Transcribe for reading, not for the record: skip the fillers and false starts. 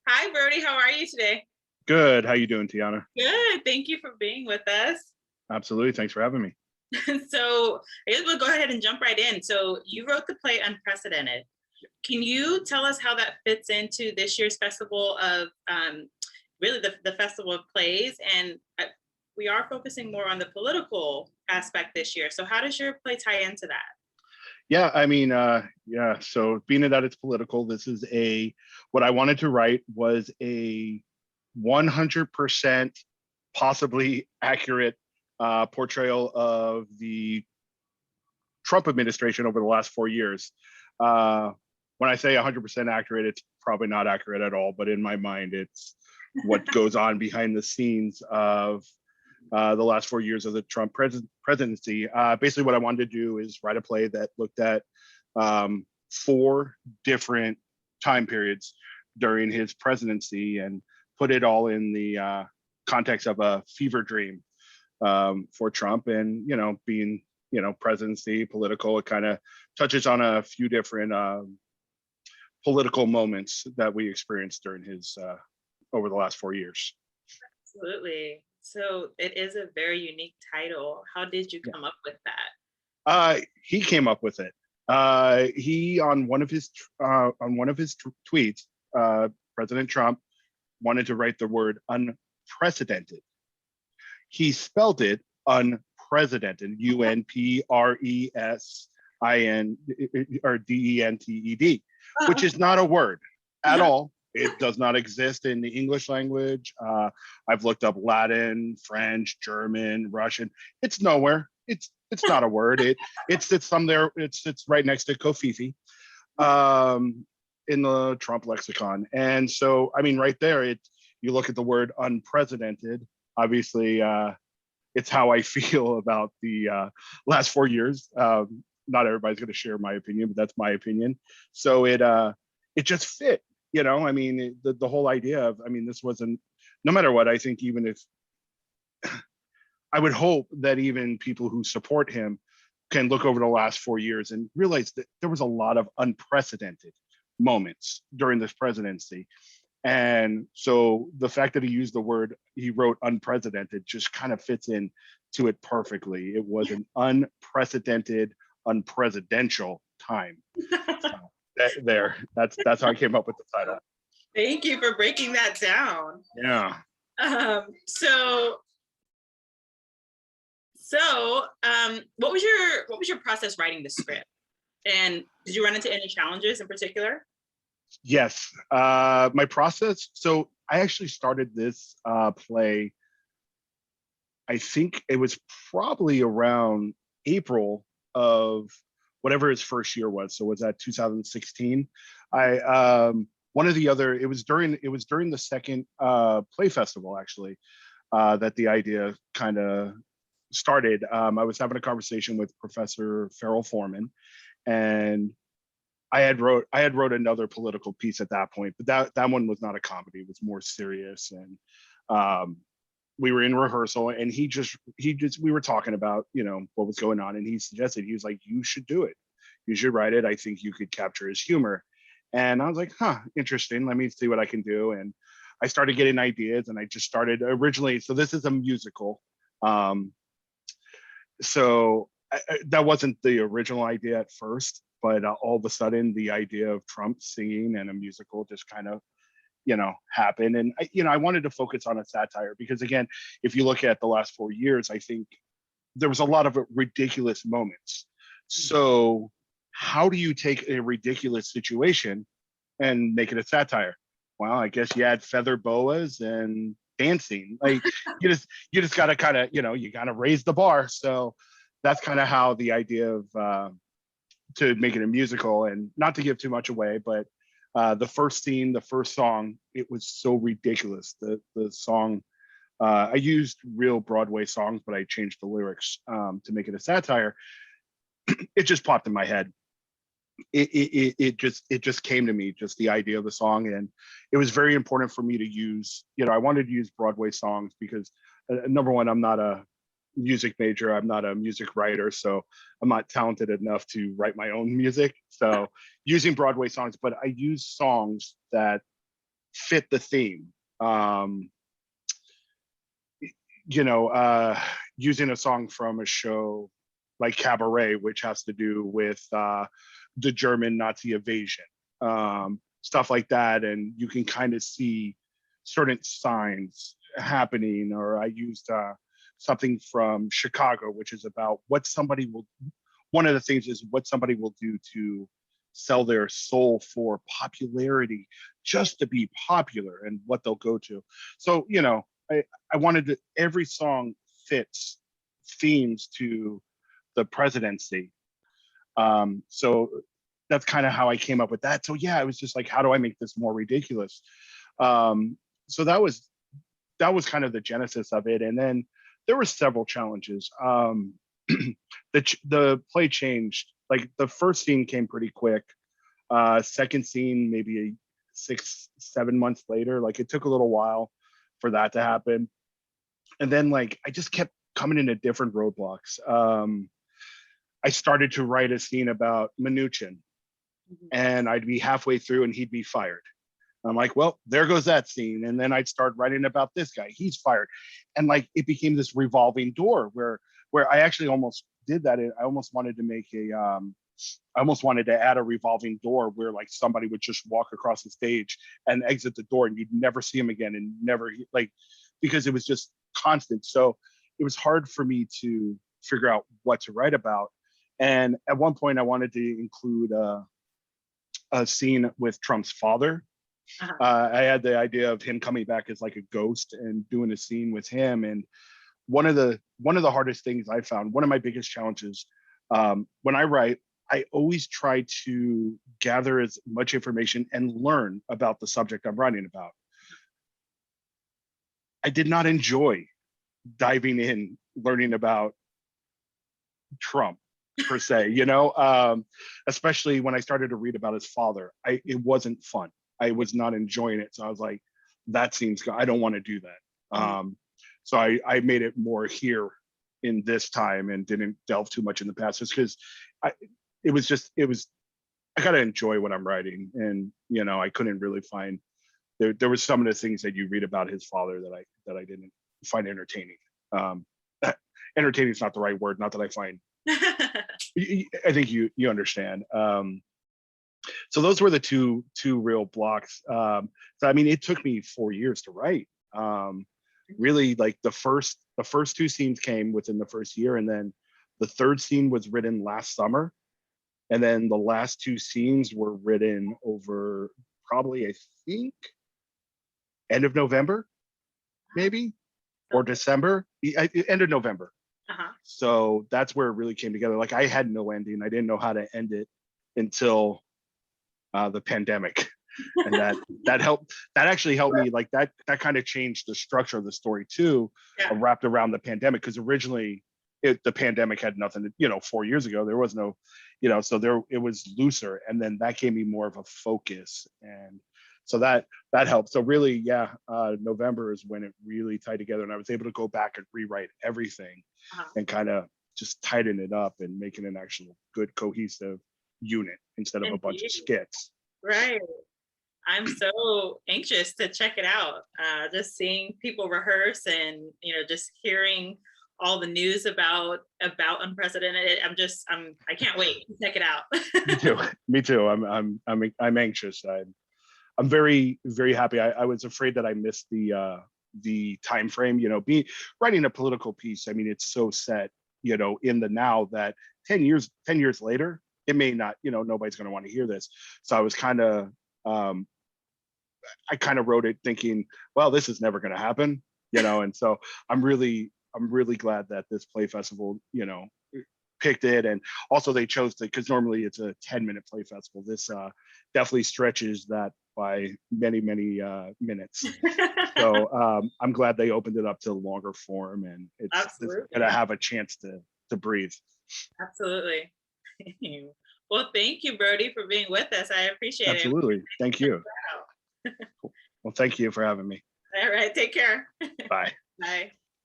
Hi, Brody. How are you today? Good. How you doing, Tiana? Good. Thank you for being with us. Absolutely. Thanks for having me. So, I guess we'll go ahead and jump right in. So, you wrote the play Unprecedented. Can you tell us how that fits into this year's festival of really the Festival of Plays? And we are focusing more on the political aspect this year. So, how does your play tie into that? Yeah, yeah. So being that it's political, this is what I wanted to write was a 100% possibly accurate portrayal of the Trump administration over the last 4 years. Uh, when I say 100% accurate, it's probably not accurate at all, but in my mind, it's what goes on behind the scenes of the last 4 years of the Trump presidency. Basically, what I wanted to do is write a play that looked at four different time periods during his presidency and put it all in the context of a fever dream for Trump. And, being, presidency, political, it kind of touches on a few different political moments that we experienced during his over the last 4 years. Absolutely. So, it is a very unique title. How did you come up with that? He came up with it. He on one of his tweets, President Trump wanted to write the word unprecedented. He spelled it unprecedented, UNPRESIN or DENTED, which is not a word at all. It does not exist in the English language. I've looked up Latin, French, German, Russian. It's nowhere. It's not a word. It sits somewhere. It sits right next to Kofifi in the Trump lexicon. And so, I mean, right there, you look at the word unprecedented. Obviously, it's how I feel about the last 4 years. Not everybody's going to share my opinion, but that's my opinion. So it just fit. I mean, the whole idea of, I mean, this wasn't, no matter what, I think even if, I would hope that even people who support him can look over the last 4 years and realize that there was a lot of unprecedented moments during this presidency. And so the fact that he wrote unprecedented just kind of fits in to it perfectly. It was an unprecedented, unpresidential time. So that's how I came up with the title. Thank you for breaking that down. Yeah. So what was your process writing the script? And did you run into any challenges in particular? Yes. My process. So I actually started this play, I think it was probably around April of whatever his first year was. So was that 2016? It was during the second play festival actually that the idea kind of started. I was having a conversation with Professor Farrell Foreman, and I had wrote another political piece at that point, but that one was not a comedy; it was more serious. And we were in rehearsal, and we were talking about what was going on, and he was like, "You should do it. You should write it. I think you could capture his humor." And I was like, "Huh, interesting. Let me see what I can do." And I started getting ideas, and I just started originally. So this is a musical. So that wasn't the original idea at first, but all of a sudden the idea of Trump singing and a musical just kind of happened. And I wanted to focus on a satire because, again, if you look at the last 4 years, I think there was a lot of ridiculous moments. So how do you take a ridiculous situation and make it a satire? Well, I guess you add feather boas and dancing. Like you just got to kind of, you got to raise the bar. So that's kind of how the idea of to make it a musical, and not to give too much away, but the first scene, the first song, it was so ridiculous. The song, I used real Broadway songs, but I changed the lyrics to make it a satire. It just popped in my head. It just came to me, just the idea of the song. And it was very important for me to use, I wanted to use Broadway songs because number one, I'm not a music major, I'm not a music writer, so I'm not talented enough to write my own music. So using Broadway songs, but I use songs that fit the theme. Using a song from a show like Cabaret, which has to do with the German Nazi invasion, stuff like that. And you can kind of see certain signs happening. Or I used something from Chicago, which is about one of the things is what somebody will do to sell their soul for popularity, just to be popular, and what they'll go to. So, I wanted to, every song fits themes to the presidency. So that's kind of how I came up with that. So yeah, it was just like, how do I make this more ridiculous? So that was kind of the genesis of it. And then there were several challenges. The play changed. Like the first scene came pretty quick. Second scene, maybe 6-7 months later. Like it took a little while for that to happen. And then like I just kept coming into different roadblocks. I started to write a scene about Mnuchin, and I'd be halfway through and he'd be fired. I'm like, well, there goes that scene. And then I'd start writing about this guy, he's fired. And like it became this revolving door where I actually almost did that. I almost wanted to make I almost wanted to add a revolving door where like somebody would just walk across the stage and exit the door and you'd never see him again, and never, like, because it was just constant. So it was hard for me to figure out what to write about. And at one point I wanted to include a scene with Trump's father. I had the idea of him coming back as like a ghost and doing a scene with him. And one of the hardest things I found, one of my biggest challenges, when I write, I always try to gather as much information and learn about the subject I'm writing about. I did not enjoy diving in, learning about Trump per se, especially when I started to read about his father. It wasn't fun. I was not enjoying it. So I was like, that seems good. I don't want to do that. So I made it more here in this time and didn't delve too much in the past, just because I gotta enjoy what I'm writing. And I couldn't really find, there was some of the things that you read about his father that I didn't find entertaining. Entertaining is not the right word, not that I find. I think you understand. So those were the two real blocks. So I mean, it took me 4 years to write. Really, like the first two scenes came within the first year, and then the third scene was written last summer, and then the last two scenes were written over probably, I think, end of November, maybe, or December, end of November. So that's where it really came together. Like I had no ending. I didn't know how to end it until the pandemic. And that helped. That actually helped me. Like that kind of changed the structure of the story too, wrapped around the pandemic. Because originally the pandemic had nothing to, 4 years ago, there was no, so it was looser. And then that gave me more of a focus. And so that helped. So really, November is when it really tied together, and I was able to go back and rewrite everything and kind of just tighten it up and make it an actual good cohesive unit instead of a bunch of skits. Right. I'm so anxious to check it out. Just seeing people rehearse and just hearing all the news about Unprecedented. I can't wait to check it out. Me too. I'm anxious. I'm very, very happy. I was afraid that I missed the time frame. Writing a political piece, I mean, it's so set, in the now, that 10 years later, it may not, nobody's going to want to hear this. So I was kind of, I kind of wrote it thinking, well, this is never going to happen, and so I'm really glad that this play festival, picked it. And also they chose to, because normally it's a 10-minute play festival. This definitely stretches that by many, many minutes. So I'm glad they opened it up to longer form, and it's going to have a chance to breathe. Absolutely. Well, thank you, Brody, for being with us. I appreciate it. Absolutely. Thank you. Well, thank you for having me. All right. Take care. Bye. Bye.